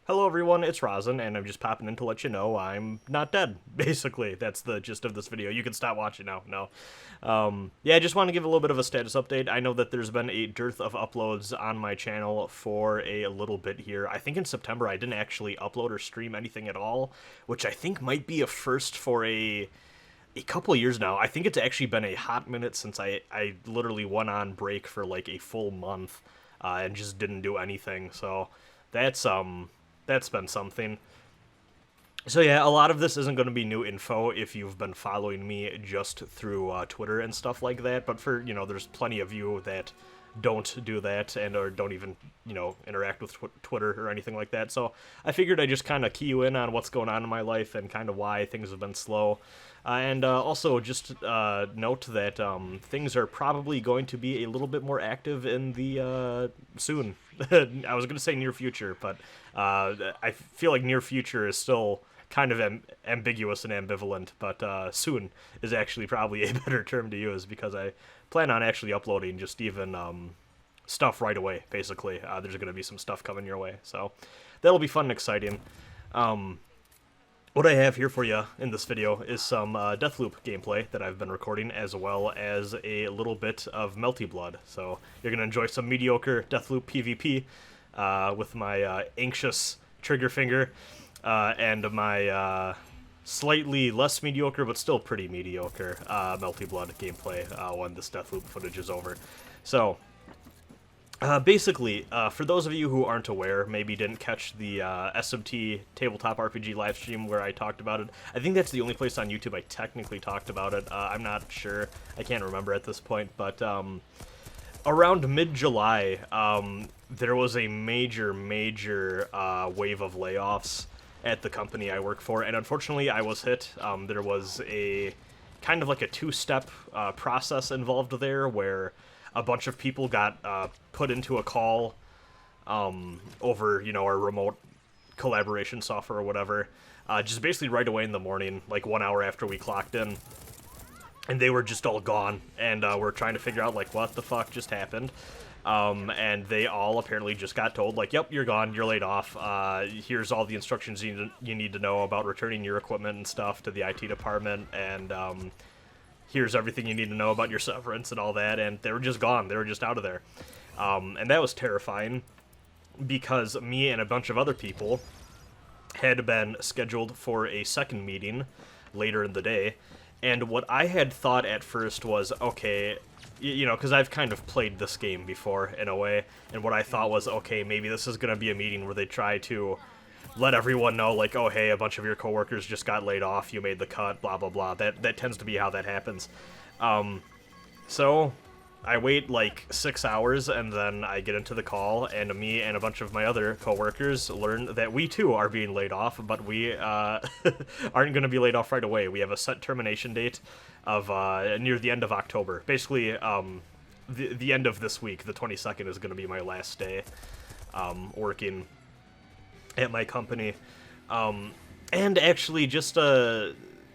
Hello everyone, it's Rosin, and I'm just popping in to let you know I'm not dead, basically. That's the gist of this video. You can stop watching now, no. Yeah, I just want to give a little bit of a status update. I know that there's been a dearth of uploads on my channel for a little bit here. I think in September I didn't actually upload or stream anything at all, which I think might be a first for a couple of years now. I think it's actually been a hot minute since I literally went on break for like a full month and just didn't do anything, so that's been something. So yeah, a lot of this isn't going to be new info if you've been following me just through Twitter and stuff like that. But for there's plenty of you that don't do that and or don't even interact with Twitter or anything like that. So I figured I'd just kind of key you in on what's going on in my life and kind of why things have been slow. And also just note that things are probably going to be a little bit more active in the soon. I was going to say near future, but I feel like near future is still kind of ambiguous and ambivalent, but soon is actually probably a better term to use because I plan on actually uploading just even stuff right away, basically. There's going to be some stuff coming your way, so that'll be fun and exciting. What I have here for you in this video is some Deathloop gameplay that I've been recording, as well as a little bit of Melty Blood. So you're going to enjoy some mediocre Deathloop PvP with my anxious trigger finger and my slightly less mediocre, but still pretty mediocre Melty Blood gameplay when this Deathloop footage is over. So basically, for those of you who aren't aware, maybe didn't catch the SMT Tabletop RPG livestream where I talked about it. I think that's the only place on YouTube I technically talked about it. I'm not sure. I can't remember at this point. But around mid-July, there was a major wave of layoffs at the company I work for. And unfortunately, I was hit. There was a kind of like a two-step process involved there where a bunch of people got put into a call over, our remote collaboration software or whatever, just basically right away in the morning, like 1 hour after we clocked in, and they were just all gone, and we're trying to figure out, like, what the fuck just happened, and they all apparently just got told, like, yep, you're gone, you're laid off, here's all the instructions you need to know about returning your equipment and stuff to the IT department, and here's everything you need to know about your severance and all that, and they were just gone. They were just out of there. And that was terrifying because me and a bunch of other people had been scheduled for a second meeting later in the day, and what I had thought at first was, okay, because I've kind of played this game before in a way, and what I thought was, okay, maybe this is going to be a meeting where they try to let everyone know, like, oh, hey, a bunch of your coworkers just got laid off, you made the cut, blah, blah, blah. That tends to be how that happens. So I wait, like, 6 hours, and then I get into the call, and me and a bunch of my other coworkers learn that we, too, are being laid off, but we aren't going to be laid off right away. We have a set termination date of near the end of October. Basically, the end of this week, the 22nd, is going to be my last day working at my company, and actually just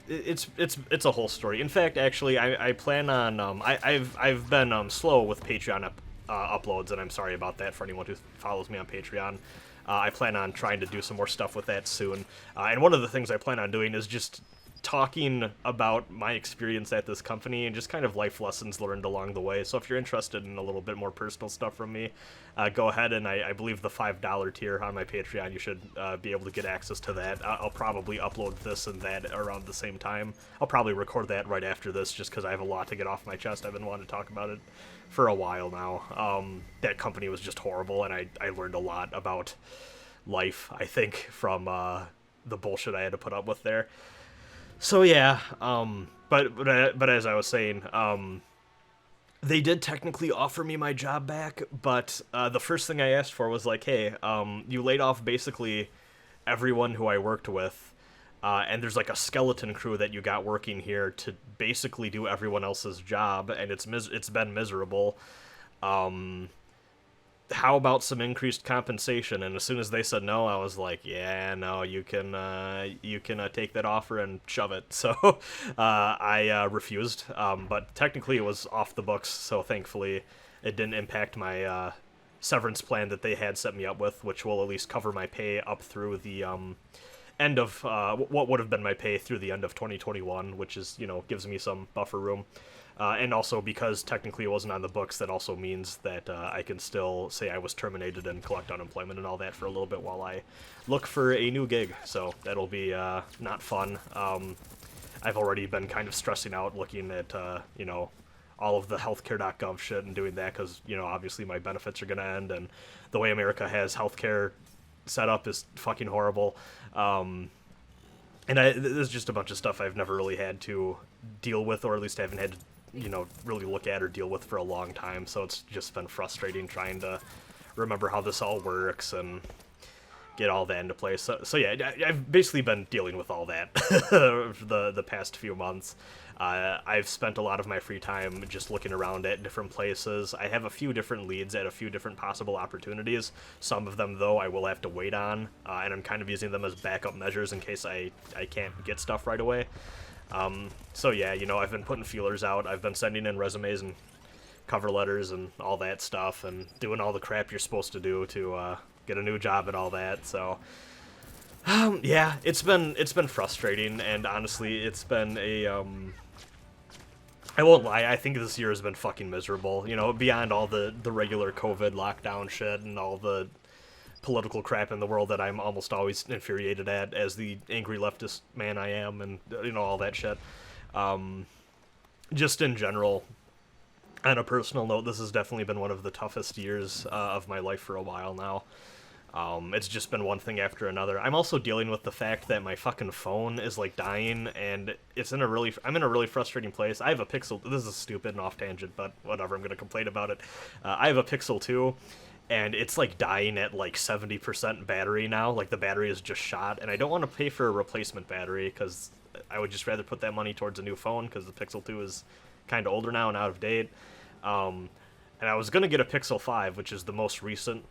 it's a whole story. In fact, actually, I plan on I've been slow with Patreon uploads, and I'm sorry about that for anyone who follows me on Patreon. I plan on trying to do some more stuff with that soon, and one of the things I plan on doing is just talking about my experience at this company and just kind of life lessons learned along the way. So if you're interested in a little bit more personal stuff from me, go ahead, and I believe the $5 tier on my Patreon, you should be able to get access to that. I'll probably upload this and that around the same time. I'll probably record that right after this just because I have a lot to get off my chest. I've been wanting to talk about it for a while now. That company was just horrible, and I learned a lot about life, I think, from the bullshit I had to put up with there. So yeah, but as I was saying, they did technically offer me my job back, but the first thing I asked for was like, hey, you laid off basically everyone who I worked with, and there's like a skeleton crew that you got working here to basically do everyone else's job, and it's been miserable. How about some increased compensation? And as soon as they said no, I was like, yeah, no, you can take that offer and shove it. So I refused, but technically it was off the books, so thankfully it didn't impact my severance plan that they had set me up with, which will at least cover my pay up through the end of what would have been my pay through the end of 2021, which is, gives me some buffer room. And also because technically it wasn't on the books, that also means that I can still say I was terminated and collect unemployment and all that for a little bit while I look for a new gig. So that'll be not fun. I've already been kind of stressing out looking at, all of the healthcare.gov shit and doing that because, obviously my benefits are going to end, and the way America has healthcare set up is fucking horrible. And there's just a bunch of stuff I've never really had to deal with, or at least I haven't had to, really look at or deal with for a long time. So it's just been frustrating trying to remember how this all works and get all that into place. So yeah, I've basically been dealing with all that the past few months. I've spent a lot of my free time just looking around at different places. I have a few different leads at a few different possible opportunities. Some of them, though, I will have to wait on, and I'm kind of using them as backup measures in case I can't get stuff right away. So yeah, I've been putting feelers out. I've been sending in resumes and cover letters and all that stuff, and doing all the crap you're supposed to do to get a new job and all that. So yeah, it's been frustrating, and honestly, it's been I won't lie, I think this year has been fucking miserable. Beyond all the regular COVID lockdown shit and all the political crap in the world that I'm almost always infuriated at as the angry leftist man I am, and all that shit. Just in general, on a personal note, this has definitely been one of the toughest years of my life for a while now. It's just been one thing after another. I'm also dealing with the fact that my fucking phone is like dying, and I'm in a really frustrating place. I have a Pixel. This is stupid and off tangent, but whatever. I'm gonna complain about it. I have a Pixel 2, and it's like dying at like 70% battery now. Like the battery is just shot, and I don't want to pay for a replacement battery because I would just rather put that money towards a new phone because the Pixel 2 is kind of older now and out of date. And I was gonna get a Pixel 5, which is the most recent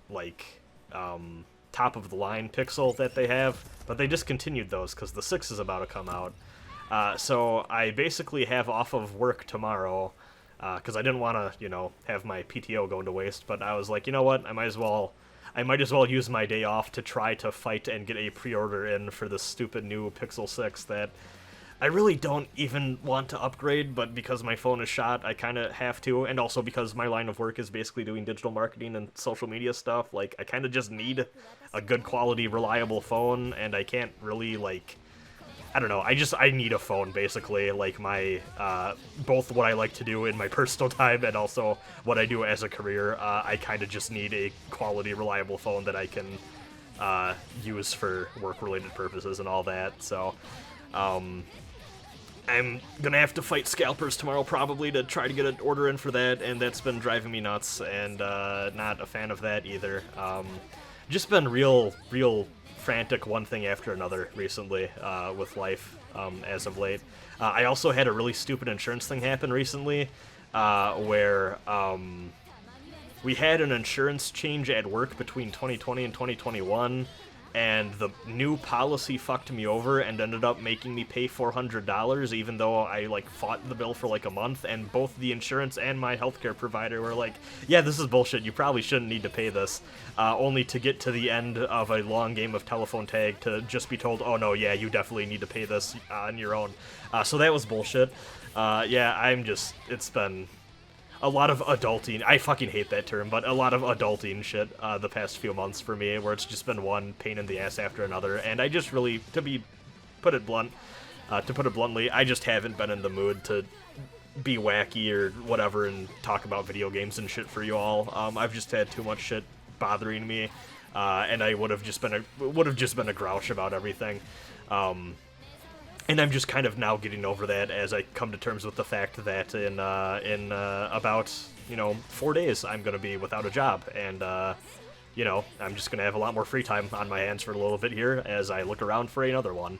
top of the line Pixel that they have, but they discontinued those because the 6 is about to come out. So I basically have off of work tomorrow because I didn't want to, have my PTO going to waste. But I was like, you know what, I might as well use my day off to try to fight and get a pre-order in for this stupid new Pixel 6 that I really don't even want to upgrade, but because my phone is shot, I kind of have to, and also because my line of work is basically doing digital marketing and social media stuff, like, I kind of just need a good quality, reliable phone, and I can't really, I don't know, I need a phone, basically, like my, both what I like to do in my personal time and also what I do as a career. I kind of just need a quality, reliable phone that I can use for work-related purposes and all that, so, I'm gonna have to fight scalpers tomorrow probably to try to get an order in for that, and that's been driving me nuts, and not a fan of that either. Just been real frantic one thing after another recently with life as of late. I also had a really stupid insurance thing happen recently where we had an insurance change at work between 2020 and 2021, and the new policy fucked me over and ended up making me pay $400, even though I, fought the bill for, a month, and both the insurance and my healthcare provider were like, yeah, this is bullshit, you probably shouldn't need to pay this, only to get to the end of a long game of telephone tag to just be told, oh no, yeah, you definitely need to pay this on your own. So that was bullshit. Yeah, it's been a lot of adulting. I fucking hate that term, but a lot of adulting shit the past few months for me, where it's just been one pain in the ass after another, and I just really, to put it bluntly, I just haven't been in the mood to be wacky or whatever and talk about video games and shit for you all. I've just had too much shit bothering me, and I would have just been a grouch about everything. And I'm just kind of now getting over that as I come to terms with the fact that in about 4 days I'm gonna be without a job, and I'm just gonna have a lot more free time on my hands for a little bit here as I look around for another one.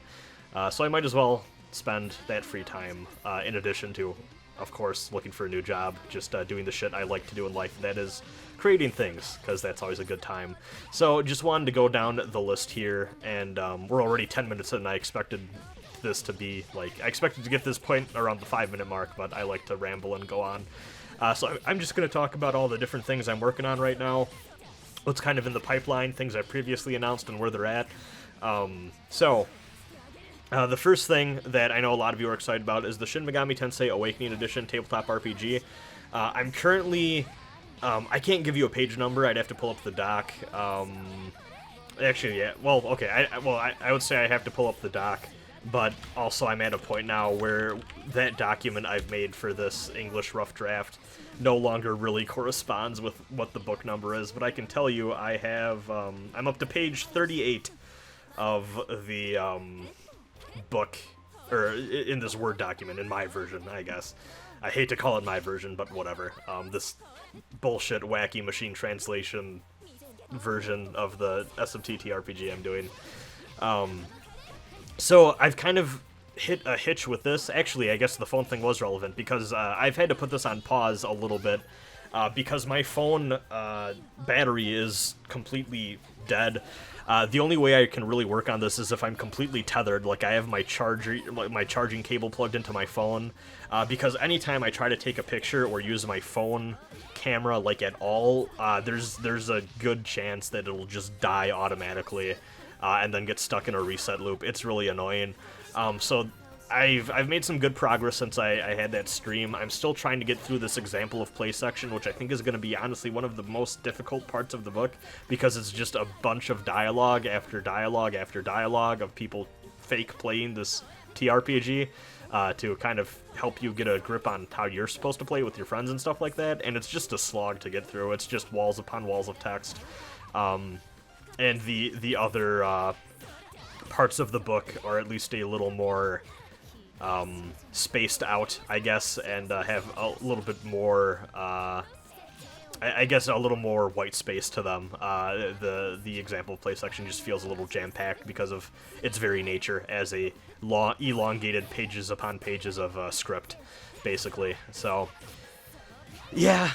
So I might as well spend that free time in addition to, of course, looking for a new job, just doing the shit I like to do in life, that is creating things, because that's always a good time. So just wanted to go down the list here, and we're already 10 minutes in, and I expected this to be, I expected to get this point around the 5-minute mark, but I like to ramble and go on. So I'm just going to talk about all the different things I'm working on right now. what's kind of in the pipeline, things I previously announced, and where they're at. So, the first thing that I know a lot of you are excited about is the Shin Megami Tensei Awakening Edition tabletop RPG. I'm currently... I can't give you a page number, I'd have to pull up the doc. Actually, yeah, well, okay, I would say I have to pull up the doc, but also I'm at a point now where that document I've made for this English rough draft no longer really corresponds with what the book number is, but I can tell you I have, I'm up to page 38 of the book, or in this Word document, in my version, I guess. I hate to call it my version, but whatever. This bullshit, wacky machine translation version of the SMT TRPG I'm doing. So I've kind of hit a hitch with this. Actually, I guess the phone thing was relevant, because I've had to put this on pause a little bit, because my phone battery is completely dead. The only way I can really work on this is if I'm completely tethered, like I have my charging cable plugged into my phone, because anytime I try to take a picture or use my phone camera, like at all, there's a good chance that it'll just die automatically, and then get stuck in a reset loop. It's really annoying. So I've made some good progress since I had that stream. I'm still trying to get through this example of play section, which I think is going to be honestly one of the most difficult parts of the book, because it's just a bunch of dialogue after dialogue after dialogue of people fake playing this TRPG to kind of help you get a grip on how you're supposed to play with your friends and stuff like that, and it's just a slog to get through. It's just walls upon walls of text. And the other parts of the book are at least a little more spaced out, I guess, and have a little bit more, I guess, a little more white space to them. The example play section just feels a little jam-packed because of its very nature as a elongated pages upon pages of script, basically. So, yeah,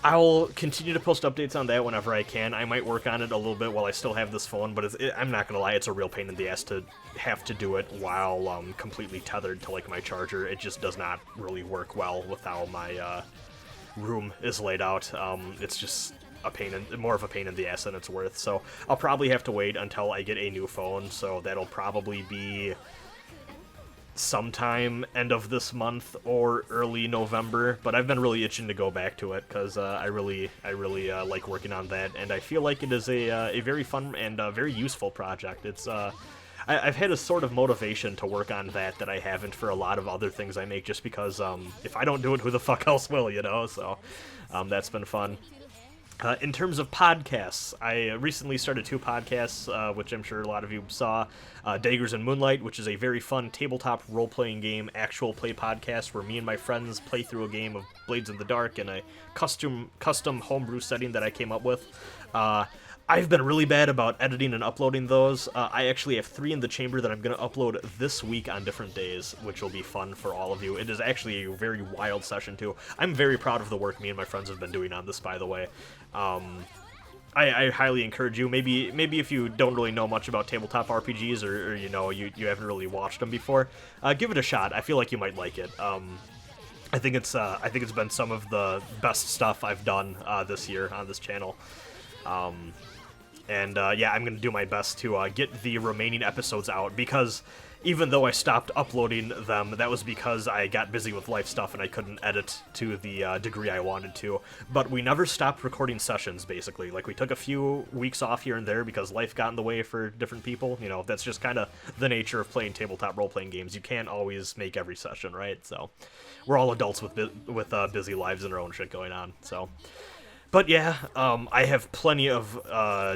I'll continue to post updates on that whenever I can. I might work on it a little bit while I still have this phone, but I'm not gonna lie, it's a real pain in the ass to have to do it while completely tethered to like my charger. It just does not really work well with how my room is laid out. It's just more of a pain in the ass than it's worth. So I'll probably have to wait until I get a new phone. So that'll probably be sometime end of this month or early November, but I've been really itching to go back to it because I really like working on that, and I feel like it is a very fun and very useful project. It's I've had a sort of motivation to work on that I haven't for a lot of other things I make, just because if I don't do it, who the fuck else will, you know? So that's been fun. In terms of podcasts, I recently started 2 podcasts, which I'm sure a lot of you saw. Daggers and Moonlight, which is a very fun tabletop role-playing game, actual play podcast, where me and my friends play through a game of Blades in the Dark in a custom homebrew setting that I came up with. I've been really bad about editing and uploading those. I actually have 3 in the chamber that I'm going to upload this week on different days, which will be fun for all of you. It is actually a very wild session, too. I'm very proud of the work me and my friends have been doing on this, by the way. I highly encourage you, maybe if you don't really know much about tabletop RPGs, or you know, you haven't really watched them before, give it a shot. I feel like you might like it. I think it's been some of the best stuff I've done this year on this channel. Yeah, I'm going to do my best to get the remaining episodes out, because even though I stopped uploading them, that was because I got busy with life stuff and I couldn't edit to the degree I wanted to. But we never stopped recording sessions, basically. Like, we took a few weeks off here and there because life got in the way for different people. You know, that's just kind of the nature of playing tabletop role-playing games. You can't always make every session, right? So, we're all adults with busy lives and our own shit going on, so... But yeah, I have plenty of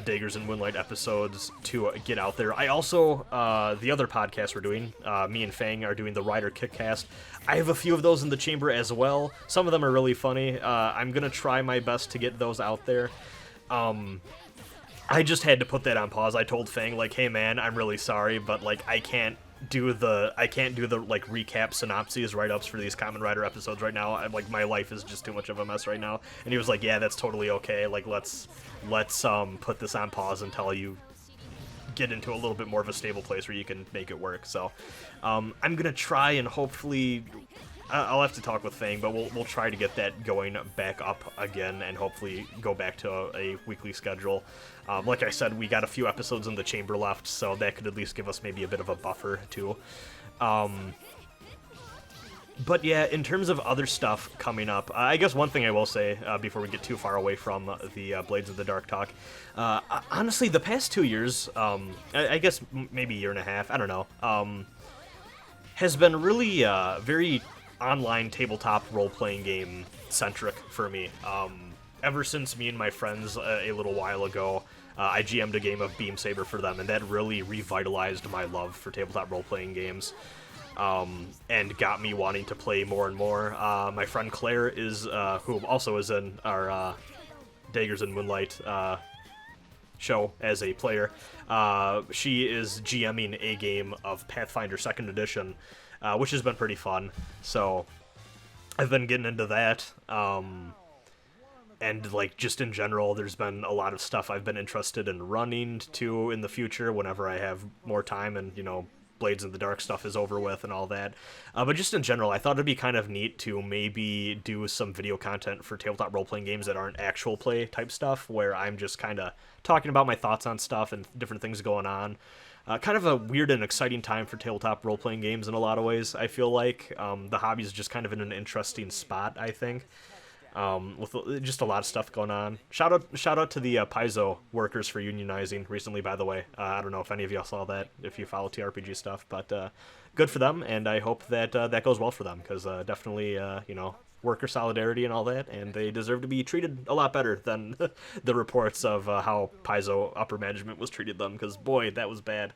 Daggers and Moonlight episodes to get out there. I also, the other podcast we're doing, me and Fang are doing the Rider Kickcast. I have a few of those in the chamber as well. Some of them are really funny. I'm going to try my best to get those out there. I just had to put that on pause. I told Fang, like, hey man, I'm really sorry, but like I can't do the like recap synopses write-ups for these Kamen Rider episodes right now. I'm like, my life is just too much of a mess right now. And he was like, yeah, that's totally okay. Like, let's put this on pause until you get into a little bit more of a stable place where you can make it work. So I'm gonna try and hopefully, I'll have to talk with Fang, but we'll try to get that going back up again and hopefully go back to a weekly schedule. Like I said, we got a few episodes in the chamber left, so that could at least give us maybe a bit of a buffer too. But yeah, in terms of other stuff coming up, I guess one thing I will say before we get too far away from the Blades of the Dark talk, honestly, the past 2 years, I guess maybe a year and a half, I don't know, has been really very online tabletop role-playing game centric for me. Ever since me and my friends a little while ago, I GM'd a game of Beam Saber for them, and that really revitalized my love for tabletop role-playing games. And got me wanting to play more and more. My friend Claire is, who also is in our Daggers and Moonlight show as a player. She is GMing a game of Pathfinder 2nd Edition, which has been pretty fun. So I've been getting into that. And like just in general, there's been a lot of stuff I've been interested in running to in the future whenever I have more time and, you know, Blades in the Dark stuff is over with and all that. But just in general, I thought it'd be kind of neat to maybe do some video content for tabletop role-playing games that aren't actual play type stuff, where I'm just kind of talking about my thoughts on stuff and different things going on. Kind of a weird and exciting time for tabletop role-playing games in a lot of ways, I feel like. The hobby is just kind of in an interesting spot, I think. With just a lot of stuff going on. Shout out to the Paizo workers for unionizing recently, by the way. I don't know if any of y'all saw that, if you follow TRPG stuff, but good for them, and I hope that that goes well for them, because definitely, you know, worker solidarity and all that, and they deserve to be treated a lot better than the reports of how Paizo upper management was treated them, because boy, that was bad.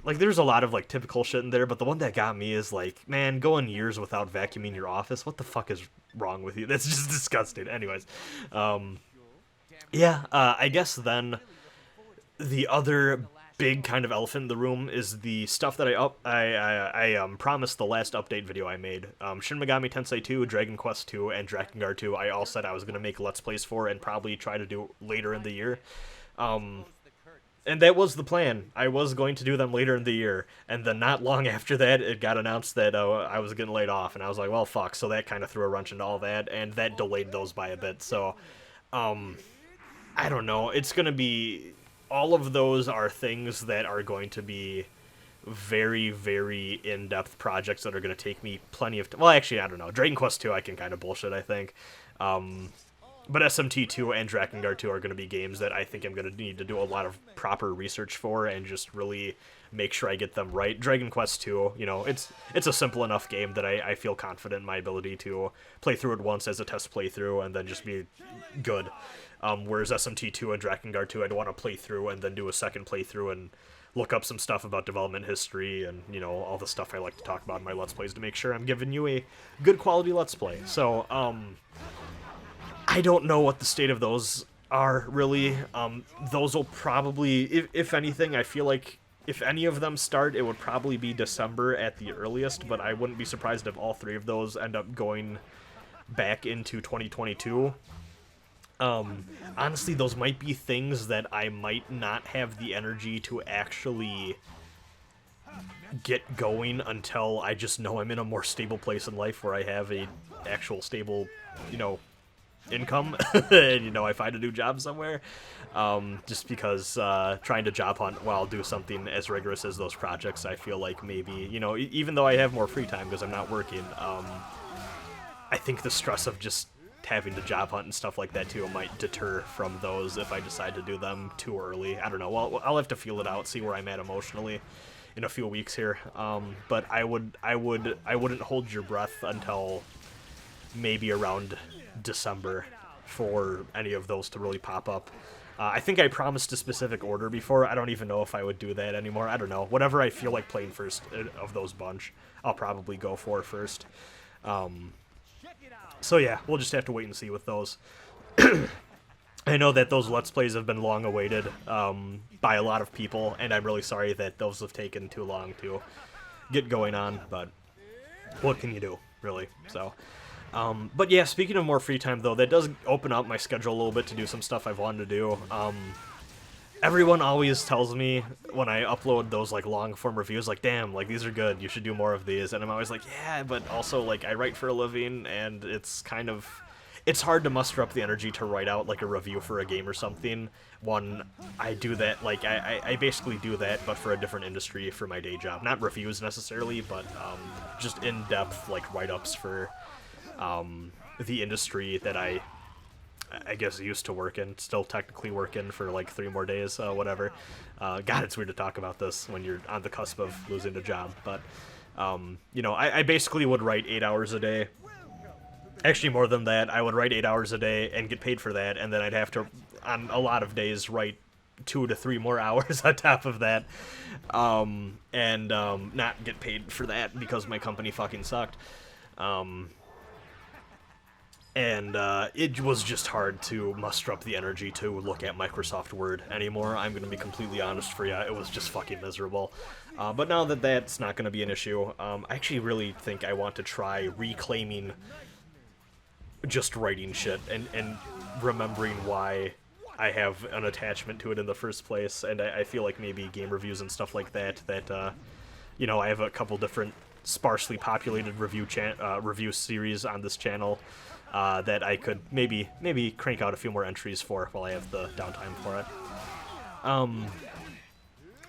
Like, there's a lot of, like, typical shit in there, but the one that got me is, like, man, going years without vacuuming your office, what the fuck is wrong with you? That's just disgusting. Anyways, yeah, I guess then the other big kind of elephant in the room is the stuff that I promised the last update video I made. Shin Megami Tensei 2, Dragon Quest 2, and Drakengard 2, I all said I was going to make Let's Plays for and probably try to do later in the year. And that was the plan. I was going to do them later in the year, and then not long after that, it got announced that I was getting laid off, and I was like, well, fuck, so that kind of threw a wrench into all that, and that delayed those by a bit, so, I don't know, it's gonna be, all of those are things that are going to be very, very in-depth projects that are gonna take me plenty of time. Well, actually, I don't know, Dragon Quest 2 I can kind of bullshit, I think, but SMT 2 and Drakengard 2 are going to be games that I think I'm going to need to do a lot of proper research for and just really make sure I get them right. Dragon Quest 2, you know, it's a simple enough game that I feel confident in my ability to play through it once as a test playthrough and then just be good. Whereas SMT 2 and Drakengard 2, I'd want to play through and then do a second playthrough and look up some stuff about development history and, you know, all the stuff I like to talk about in my Let's Plays to make sure I'm giving you a good quality Let's Play. So, I don't know what the state of those are, really. Those will probably, if anything, I feel like if any of them start, it would probably be December at the earliest, but I wouldn't be surprised if all three of those end up going back into 2022. Honestly, those might be things that I might not have the energy to actually get going until I just know I'm in a more stable place in life where I have a actual stable, you know, income and, you know, I find a new job somewhere, just because trying to job hunt while do something as rigorous as those projects, I feel like maybe, you know, even though I have more free time because I'm not working, I think the stress of just having to job hunt and stuff like that too might deter from those if I decide to do them too early. I don't know, well, I'll have to feel it out, see where I'm at emotionally in a few weeks here, but I wouldn't hold your breath until maybe around December for any of those to really pop up. I think I promised a specific order before. I don't even know if I would do that anymore. I don't know. Whatever I feel like playing first of those bunch, I'll probably go for first. So yeah, we'll just have to wait and see with those. I know that those Let's Plays have been long awaited by a lot of people, and I'm really sorry that those have taken too long to get going on, but what can you do, really? So, but yeah, speaking of more free time, though, that does open up my schedule a little bit to do some stuff I've wanted to do. everyone always tells me when I upload those like long form reviews, like, damn, like these are good, you should do more of these. And I'm always like, yeah, but also like I write for a living, and it's hard to muster up the energy to write out like a review for a game or something. One, I do that, like I basically do that, but for a different industry for my day job. Not reviews necessarily, but just in-depth like write-ups for the industry that I guess used to work in, still technically working for like 3 more days, whatever. God, it's weird to talk about this when you're on the cusp of losing a job, but I basically would write 8 hours a day. Actually, more than that. I would write 8 hours a day and get paid for that, and then I'd have to, on a lot of days, write 2 to 3 more hours on top of that, and not get paid for that because my company fucking sucked. And it was just hard to muster up the energy to look at Microsoft Word anymore. I'm going to be completely honest for you. It was just fucking miserable. But now that that's not going to be an issue, I actually really think I want to try reclaiming just writing shit and remembering why I have an attachment to it in the first place. And I feel like maybe game reviews and stuff like that, I have a couple different sparsely populated review series on this channel that I could maybe crank out a few more entries for while I have the downtime for it.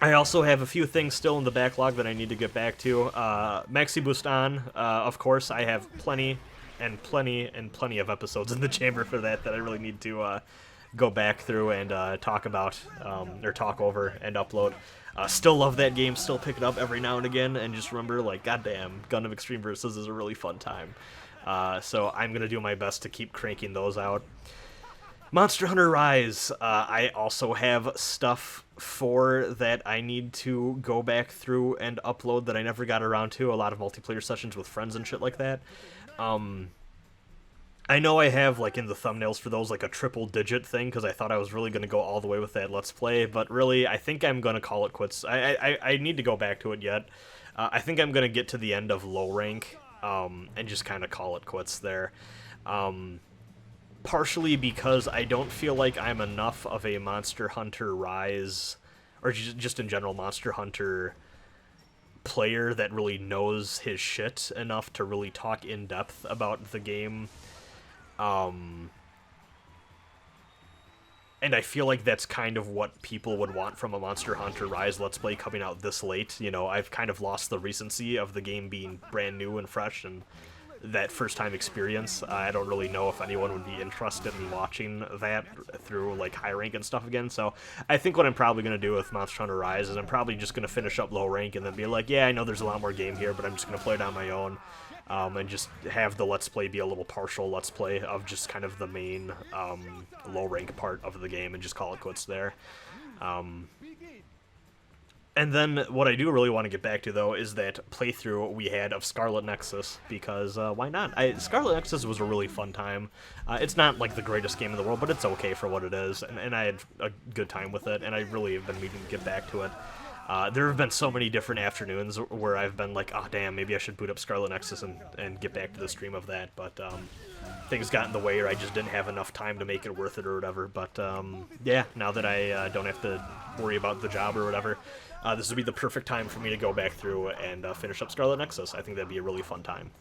I also have a few things still in the backlog that I need to get back to. Maxi Boost On, of course, I have plenty of episodes in the chamber for that I really need to go back through and talk about, or talk over and upload. Still love that game, still pick it up every now and again, and just remember, like, goddamn, Gundam Extreme Versus is a really fun time. So I'm going to do my best to keep cranking those out. Monster Hunter Rise, I also have stuff for that I need to go back through and upload that I never got around to, a lot of multiplayer sessions with friends and shit like that. I know I have, like, in the thumbnails for those, like, a triple-digit thing, because I thought I was really going to go all the way with that Let's Play, but really, I think I'm going to call it quits. I need to go back to it yet. I think I'm going to get to the end of low rank, and just kind of call it quits there. Partially because I don't feel like I'm enough of a Monster Hunter Rise, or just in general Monster Hunter player that really knows his shit enough to really talk in depth about the game. And I feel like that's kind of what people would want from a Monster Hunter Rise Let's Play coming out this late. I've kind of lost the recency of the game being brand new and fresh, and that first-time experience. I don't really know if anyone would be interested in watching that through, like, high rank and stuff again, so I think what I'm probably going to do with Monster Hunter Rise is I'm probably just going to finish up low rank and then be like, yeah, I know there's a lot more game here, but I'm just going to play it on my own, and just have the Let's Play be a little partial Let's Play of just kind of the main low rank part of the game and just call it quits there. And then what I do really want to get back to, though, is that playthrough we had of Scarlet Nexus, because why not? Scarlet Nexus was a really fun time. It's not, like, the greatest game in the world, but it's okay for what it is, and I had a good time with it, and I really have been meaning to get back to it. There have been so many different afternoons where I've been like, oh, damn, maybe I should boot up Scarlet Nexus and get back to the stream of that, but things got in the way, or I just didn't have enough time to make it worth it or whatever. But yeah, now that I don't have to worry about the job or whatever, this would be the perfect time for me to go back through and finish up Scarlet Nexus. I think that'd be a really fun time.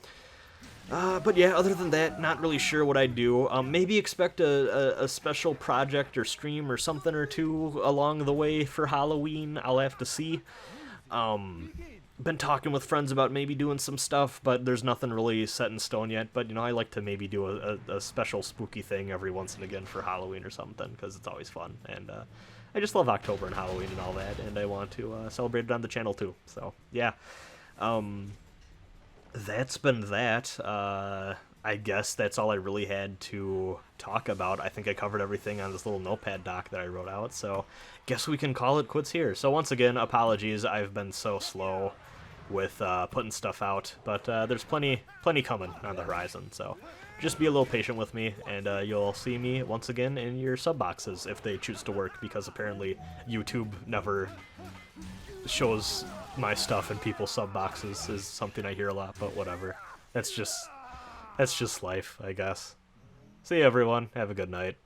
But yeah, other than that, not really sure what I'd do. Maybe expect a special project or stream or something or two along the way for Halloween. I'll have to see. Been talking with friends about maybe doing some stuff, but there's nothing really set in stone yet. But, I like to maybe do a special spooky thing every once and again for Halloween or something, because it's always fun. And I just love October and Halloween and all that, and I want to celebrate it on the channel too. So, yeah. That's been that. I guess that's all I really had to talk about. I think I covered everything on this little notepad doc that I wrote out, so guess we can call it quits here. So once again, apologies, I've been so slow with putting stuff out, but there's plenty coming on the horizon, so just be a little patient with me, and you'll see me once again in your sub boxes if they choose to work, because apparently YouTube never shows my stuff in people's sub boxes is something I hear a lot, but whatever. That's just life, I guess. See you, everyone. Have a good night.